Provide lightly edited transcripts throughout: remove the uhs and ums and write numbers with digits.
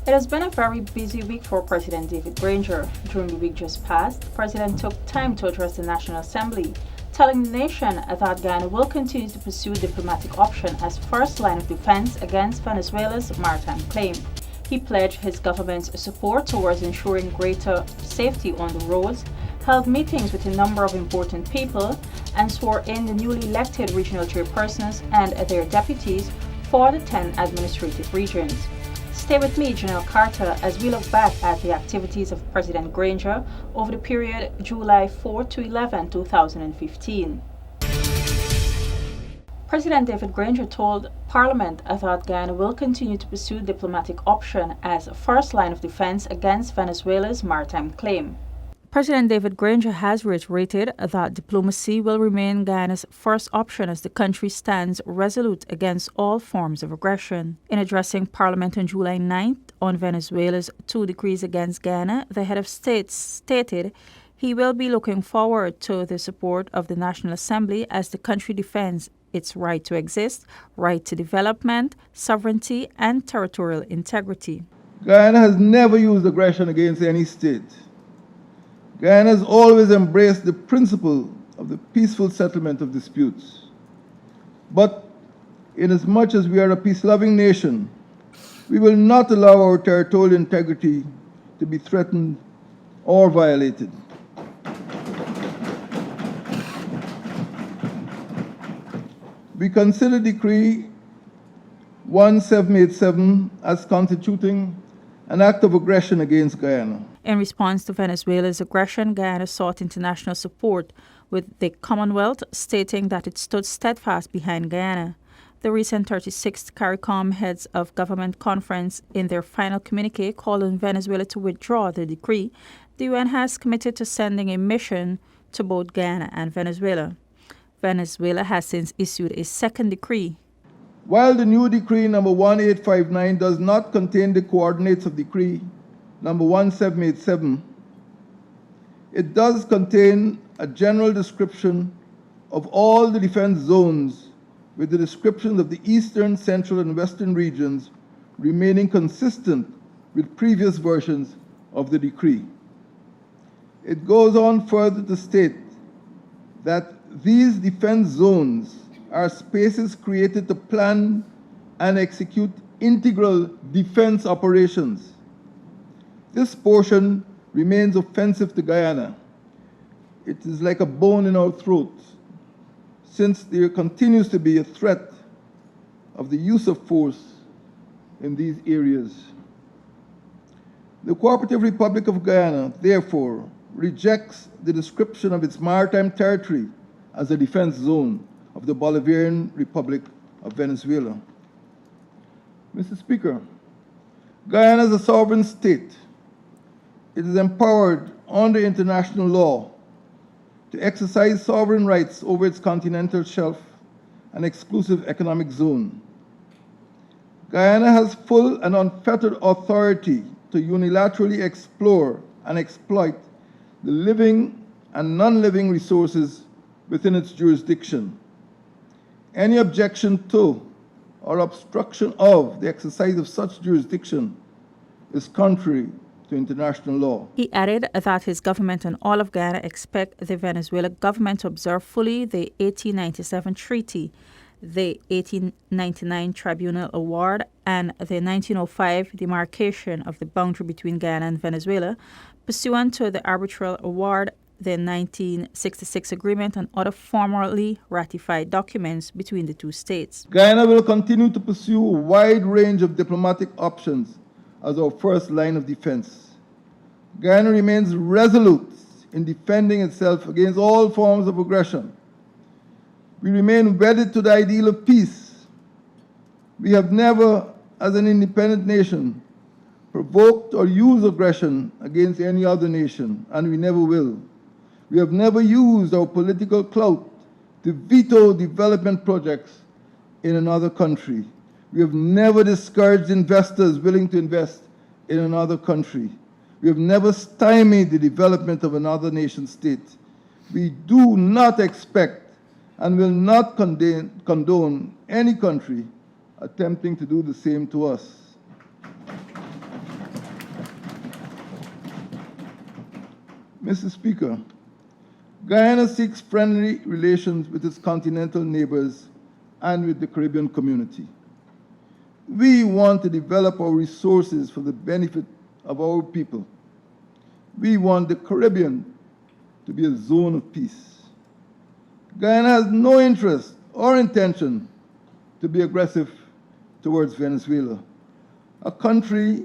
It has been a very busy week for President David Granger. During the week just past, the President took time to address the National Assembly, telling the nation that Ghana will continue to pursue diplomatic option as first line of defense against Venezuela's maritime claim. He pledged his government's support towards ensuring greater safety on the roads, held meetings with a number of important people, and swore in the newly elected regional chairpersons and their deputies for the 10 administrative regions. Stay with me, Janelle Carter, as we look back at the activities of President Granger over the period July 4 to 11, 2015. President David Granger told Parliament that Ghana will continue to pursue diplomatic option as a first line of defense against Venezuela's maritime claim. President David Granger has reiterated that diplomacy will remain Ghana's first option as the country stands resolute against all forms of aggression. In addressing Parliament on July 9th on Venezuela's 2 decrees against Ghana, the head of state stated he will be looking forward to the support of the National Assembly as the country defends its right to exist, right to development, sovereignty, and territorial integrity. Guyana has never used aggression against any state. Guyana has always embraced the principle of the peaceful settlement of disputes. But inasmuch as we are a peace-loving nation, we will not allow our territorial integrity to be threatened or violated. We consider Decree 1787 as constituting an act of aggression against Guyana. In response to Venezuela's aggression, Guyana sought international support, with the Commonwealth stating that it stood steadfast behind Guyana. The recent 36th CARICOM Heads of Government Conference, in their final communique, called on Venezuela to withdraw the decree. The UN has committed to sending a mission to both Guyana and Venezuela. Venezuela has since issued a second decree. While the new Decree number 1859 does not contain the coordinates of Decree number 1787, it does contain a general description of all the defense zones, with the descriptions of the eastern, central, and western regions remaining consistent with previous versions of the decree. It goes on further to state that these defense zones are spaces created to plan and execute integral defense operations. This portion remains offensive to Guyana. It is like a bone in our throats, since there continues to be a threat of the use of force in these areas. The Cooperative Republic of Guyana, therefore, rejects the description of its maritime territory as a defense zone of the Bolivarian Republic of Venezuela. Mr. Speaker, Guyana is a sovereign state. It is empowered under international law to exercise sovereign rights over its continental shelf and exclusive economic zone. Guyana has full and unfettered authority to unilaterally explore and exploit the living and non-living resources within its jurisdiction. Any objection to or obstruction of the exercise of such jurisdiction is contrary to international law. He added that his government and all of Guyana expect the Venezuela government to observe fully the 1897 treaty, the 1899 Tribunal Award, and the 1905 demarcation of the boundary between Guyana and Venezuela, pursuant to the arbitral award, the 1966 agreement, and other formally ratified documents between the two states. Guyana will continue to pursue a wide range of diplomatic options as our first line of defense. Guyana remains resolute in defending itself against all forms of aggression. We remain wedded to the ideal of peace. We have never, as an independent nation, provoked or used aggression against any other nation, and we never will. We have never used our political clout to veto development projects in another country. We have never discouraged investors willing to invest in another country. We have never stymied the development of another nation state. We do not expect and will not condone any country attempting to do the same to us. Mr. Speaker, Guyana seeks friendly relations with its continental neighbors and with the Caribbean community. We want to develop our resources for the benefit of our people. We want the Caribbean to be a zone of peace. Guyana has no interest or intention to be aggressive towards Venezuela, a country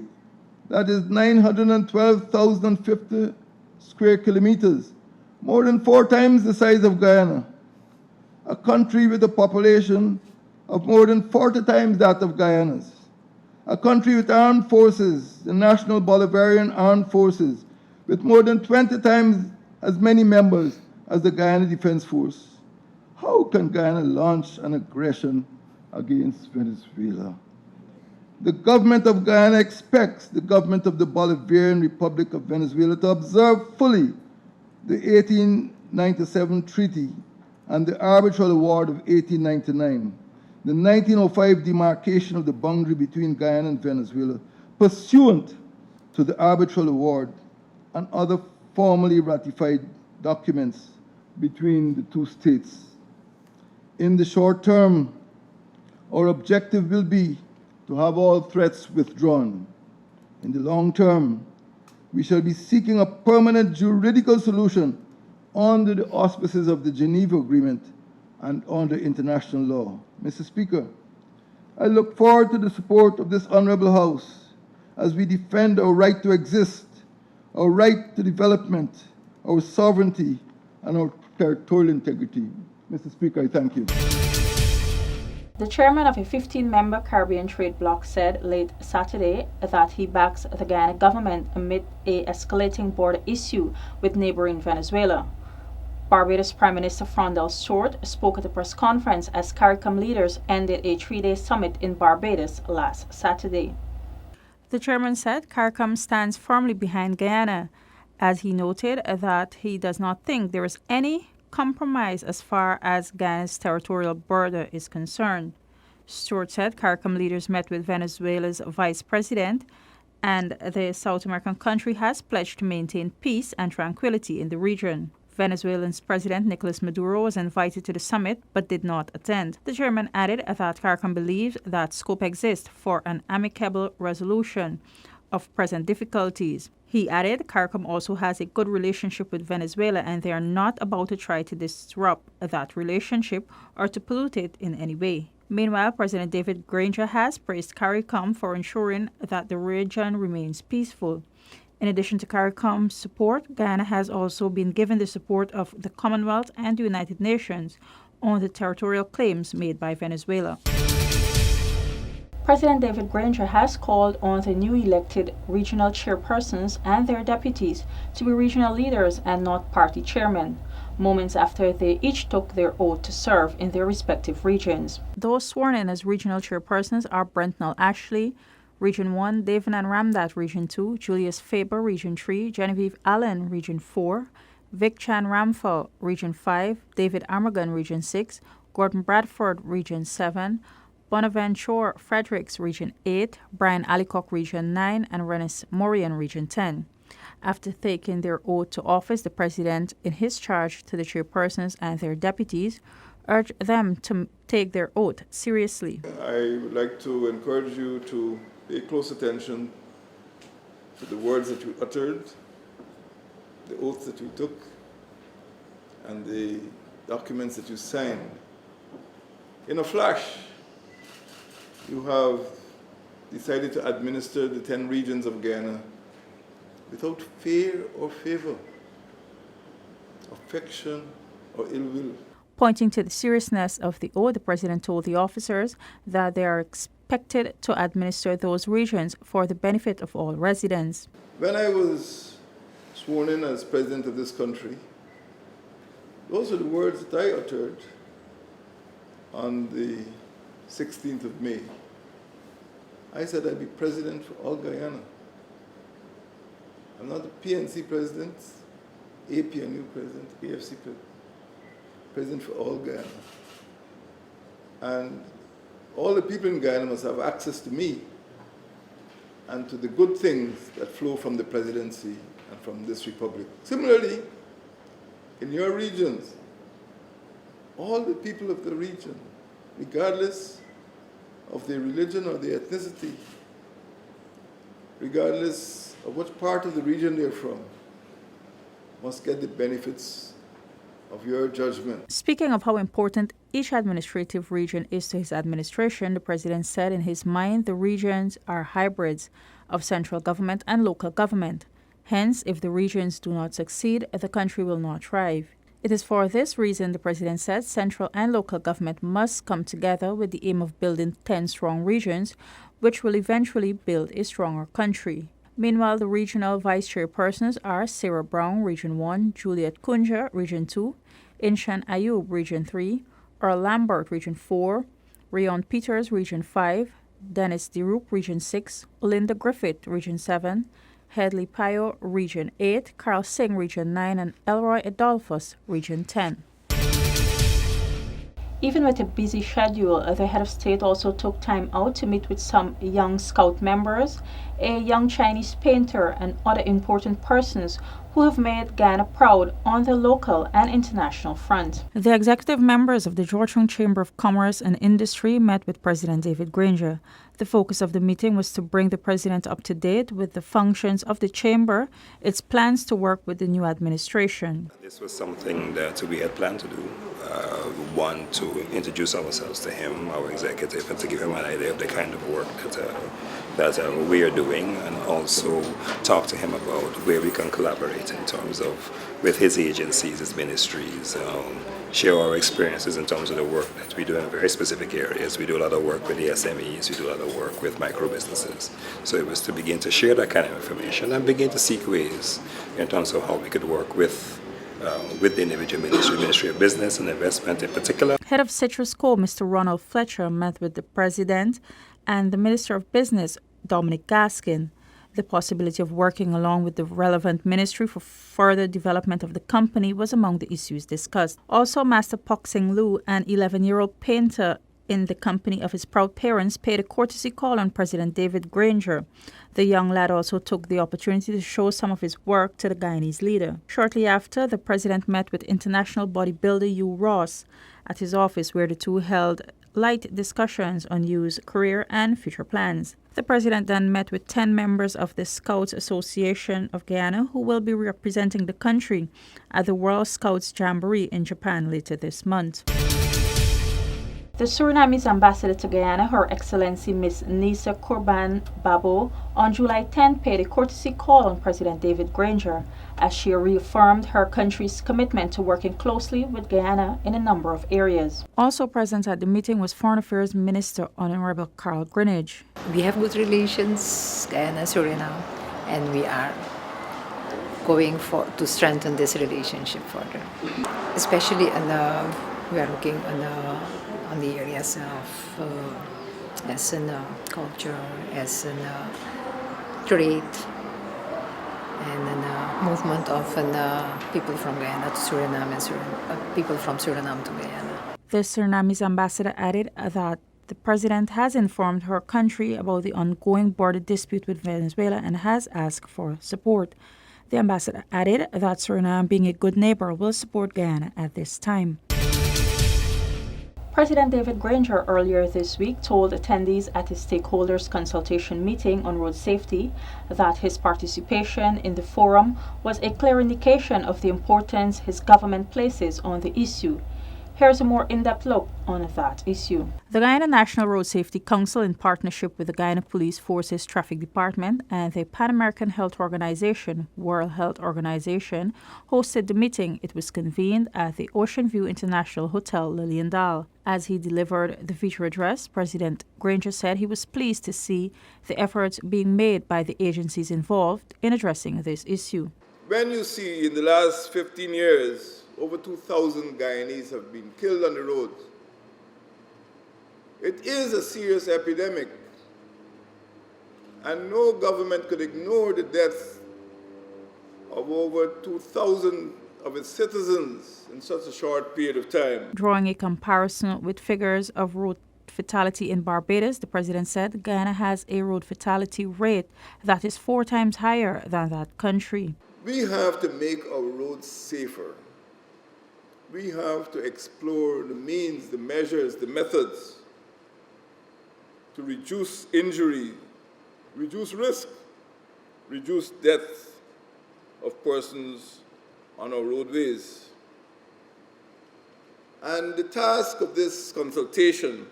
that is 912,050 square kilometers, more than 4 times the size of Guyana, a country with a population of more than 40 times that of Guyana's, a country with armed forces, the National Bolivarian Armed Forces, with more than 20 times as many members as the Guyana Defense Force. How can Guyana launch an aggression against Venezuela? The government of Guyana expects the government of the Bolivarian Republic of Venezuela to observe fully the 1897 treaty and the arbitral award of 1899, the 1905 demarcation of the boundary between Guyana and Venezuela, pursuant to the arbitral award and other formally ratified documents between the two states. In the short term, our objective will be to have all threats withdrawn. In the long term, we shall be seeking a permanent juridical solution under the auspices of the Geneva Agreement and under international law. Mr. Speaker, I look forward to the support of this Honorable House as we defend our right to exist, our right to development, our sovereignty, and our territorial integrity. Mr. Speaker, I thank you. The chairman of a 15-member Caribbean trade bloc said late Saturday that he backs the Guyana government amid a escalating border issue with neighboring Venezuela. Barbados Prime Minister Frondell Stewart spoke at a press conference as CARICOM leaders ended a 3-day summit in Barbados last Saturday. The chairman said CARICOM stands firmly behind Guyana, as he noted that he does not think there is any compromise as far as Guyana's territorial border is concerned. Stewart said CARICOM leaders met with Venezuela's vice president, and the South American country has pledged to maintain peace and tranquility in the region. Venezuelan's President Nicolas Maduro was invited to the summit but did not attend. The chairman added that CARICOM believes that scope exists for an amicable resolution of present difficulties. He added CARICOM also has a good relationship with Venezuela and they are not about to try to disrupt that relationship or to pollute it in any way. Meanwhile, President David Granger has praised CARICOM for ensuring that the region remains peaceful. In addition to CARICOM's support, Guyana has also been given the support of the Commonwealth and the United Nations on the territorial claims made by Venezuela. President David Granger has called on the new elected regional chairpersons and their deputies to be regional leaders and not party chairmen, moments after they each took their oath to serve in their respective regions. Those sworn in as regional chairpersons are Brentnell Ashley, Region 1, David and Ramdat, Region 2, Julius Faber, Region 3, Genevieve Allen, Region 4, Vic Chan Ramphal, Region 5, David Amargan, Region 6, Gordon Bradford, Region 7, Bonaventure Fredericks, Region 8, Brian Alicock, Region 9, and Rennis Morian, Region 10. After taking their oath to office, the President, in his charge to the chairpersons and their deputies, urged them to take their oath seriously. I would like to encourage you to pay close attention to the words that you uttered, the oaths that you took, and the documents that you signed. In a flash, you have decided to administer the 10 regions of Guyana without fear or favor, affection or ill will. Pointing to the seriousness of the oath, the President told the officers that they are expected to administer those regions for the benefit of all residents. When I was sworn in as President of this country, those are the words that I uttered on the 16th of May. I said I'd be president for all Guyana. I'm not the PNC president, APNU president, AFC president for all Guyana. And all the people in Guyana must have access to me and to the good things that flow from the presidency and from this republic. Similarly, in your regions, all the people of the region, regardless of their religion or their ethnicity, regardless of which part of the region they're from, must get the benefits of your judgment. Speaking of how important each administrative region is to his administration, the president said in his mind the regions are hybrids of central government and local government. Hence, if the regions do not succeed, the country will not thrive. It is for this reason, the president said, central and local government must come together with the aim of building 10 strong regions, which will eventually build a stronger country. Meanwhile, the regional vice chairpersons are Sarah Brown, Region 1, Juliet Kunja, Region 2, Inshan Ayub, Region 3, Earl Lambert, Region 4, Rayon Peters, Region 5, Dennis DeRoop, Region 6, Olinda Griffith, Region 7, Headley Pio, Region 8, Carl Singh, Region 9, and Elroy Adolphus, Region 10. Even with a busy schedule, the head of state also took time out to meet with some young Scout members, a young Chinese painter, and other important persons who have made Guyana proud on the local and international front. The executive members of the Georgetown Chamber of Commerce and Industry met with President David Granger. The focus of the meeting was to bring the president up to date with the functions of the chamber, its plans to work with the new administration. This was something that we had planned to do. One, to introduce ourselves to him, our executive, and to give him an idea of the kind of work that we are doing, and also talk to him about where we can collaborate in terms of with his agencies, his ministries, share our experiences in terms of the work that we do in very specific areas. We do a lot of work with the SMEs, we do a lot of work with micro businesses. So it was to begin to share that kind of information and begin to seek ways in terms of how we could work with the individual Ministry of Business and Investment in particular. Head of Citrus Co., Mr. Ronald Fletcher, met with the President and the Minister of Business, Dominic Gaskin. The possibility of working along with the relevant ministry for further development of the company was among the issues discussed. Also, Master Pok Sing Lu, an 11-year-old painter in the company of his proud parents, paid a courtesy call on President David Granger. The young lad also took the opportunity to show some of his work to the Guyanese leader. Shortly after, the president met with international bodybuilder Hugh Ross at his office, where the two held light discussions on Hugh's career and future plans. The president then met with 10 members of the Scouts Association of Guyana, who will be representing the country at the World Scouts Jamboree in Japan later this month. The Surinamese ambassador to Guyana, Her Excellency Miss Nisa Kurban Babo, on July 10 paid a courtesy call on President David Granger as she reaffirmed her country's commitment to working closely with Guyana in a number of areas. Also present at the meeting was Foreign Affairs Minister Honorable Carl Greenidge. We have good relations, Guyana, Suriname, and we are going to strengthen this relationship further. Especially we are looking on the areas of as in culture, as in trade, and then movement of people from Guyana to Suriname and people from Suriname to Guyana. The Surinamese ambassador added that the president has informed her country about the ongoing border dispute with Venezuela and has asked for support. The ambassador added that Suriname, being a good neighbor, will support Guyana at this time. President David Granger earlier this week told attendees at his stakeholders consultation meeting on road safety that his participation in the forum was a clear indication of the importance his government places on the issue. Here's a more in-depth look on that issue. The Guyana National Road Safety Council, in partnership with the Guyana Police Force's Traffic Department and the Pan American Health Organization, World Health Organization, hosted the meeting. It was convened at the Ocean View International Hotel, Lillian Dal. As he delivered the feature address, President Granger said he was pleased to see the efforts being made by the agencies involved in addressing this issue. When you see in the last 15 years, over 2,000 Guyanese have been killed on the roads. It is a serious epidemic, and no government could ignore the deaths of over 2,000 of its citizens in such a short period of time. Drawing a comparison with figures of road fatality in Barbados, the president said Guyana has a road fatality rate that is 4 times higher than that country. We have to make our roads safer. We have to explore the means, the measures, the methods to reduce injury, reduce risk, reduce death of persons on our roadways. And the task of this consultation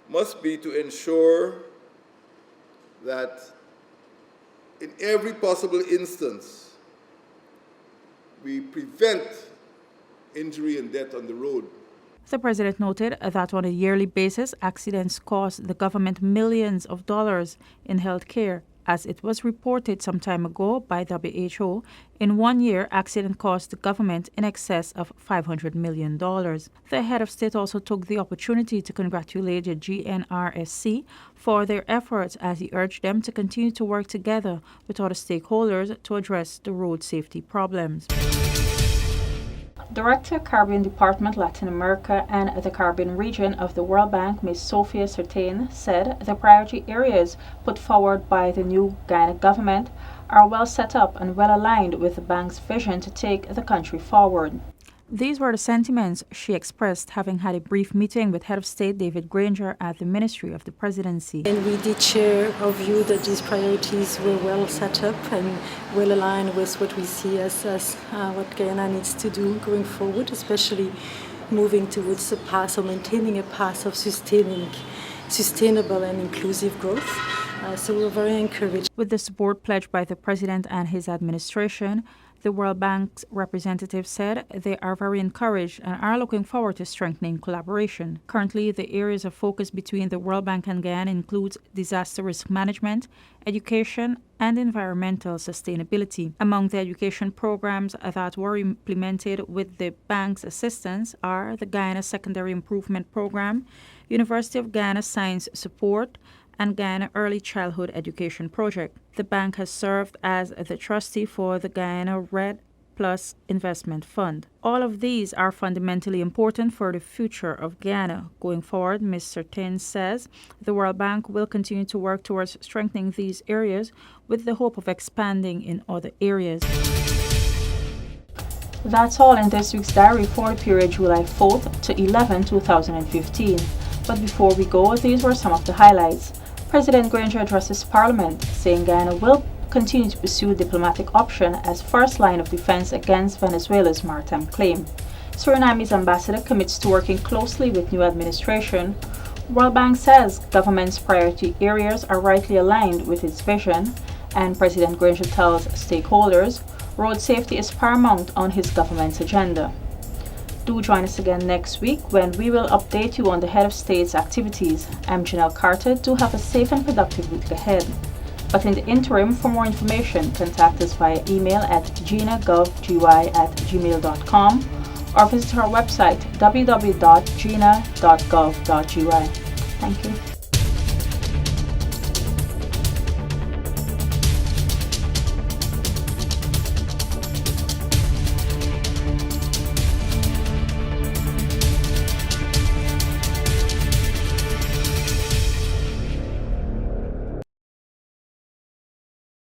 must be to ensure that in every possible instance, we prevent injury and death on the road. The president noted that on a yearly basis, accidents cost the government millions of dollars in health care. As it was reported some time ago by WHO, in 1 year, accident cost the government in excess of $500 million. The head of state also took the opportunity to congratulate the GNRSC for their efforts as he urged them to continue to work together with other stakeholders to address the road safety problems. Director, Caribbean Department, Latin America and the Caribbean region of the World Bank, Ms. Sophia Sertain, said the priority areas put forward by the new Guyana government are well set up and well aligned with the bank's vision to take the country forward. These were the sentiments she expressed having had a brief meeting with Head of State David Granger at the Ministry of the Presidency. And we did share our view that these priorities were well set up and well aligned with what we see as what Guyana needs to do going forward, especially moving towards a path or maintaining a path of sustainable and inclusive growth. So we're very encouraged. With the support pledged by the President and his administration, the World Bank's representative said they are very encouraged and are looking forward to strengthening collaboration. Currently, the areas of focus between the World Bank and Guyana includes disaster risk management, education, and environmental sustainability. Among the education programs that were implemented with the bank's assistance are the Guyana Secondary Improvement Program, University of Guyana Science Support, and Guyana Early Childhood Education Project. The bank has served as the trustee for the Guyana Red Plus Investment Fund. All of these are fundamentally important for the future of Guyana. Going forward, Ms. Sertain says the World Bank will continue to work towards strengthening these areas with the hope of expanding in other areas. That's all in this week's diary for the period July 4th to 11, 2015. But before we go, these were some of the highlights. President Granger addresses Parliament, saying Guyana will continue to pursue a diplomatic option as first line of defense against Venezuela's maritime claim. Suriname's ambassador commits to working closely with new administration. World Bank says government's priority areas are rightly aligned with its vision, and President Granger tells stakeholders road safety is paramount on his government's agenda. Do join us again next week when we will update you on the Head of State's activities. I'm Janelle Carter. Do have a safe and productive week ahead. But in the interim, for more information, contact us via email at gina.govgy@gmail.com or visit our website www.gina.gov.gy. Thank you.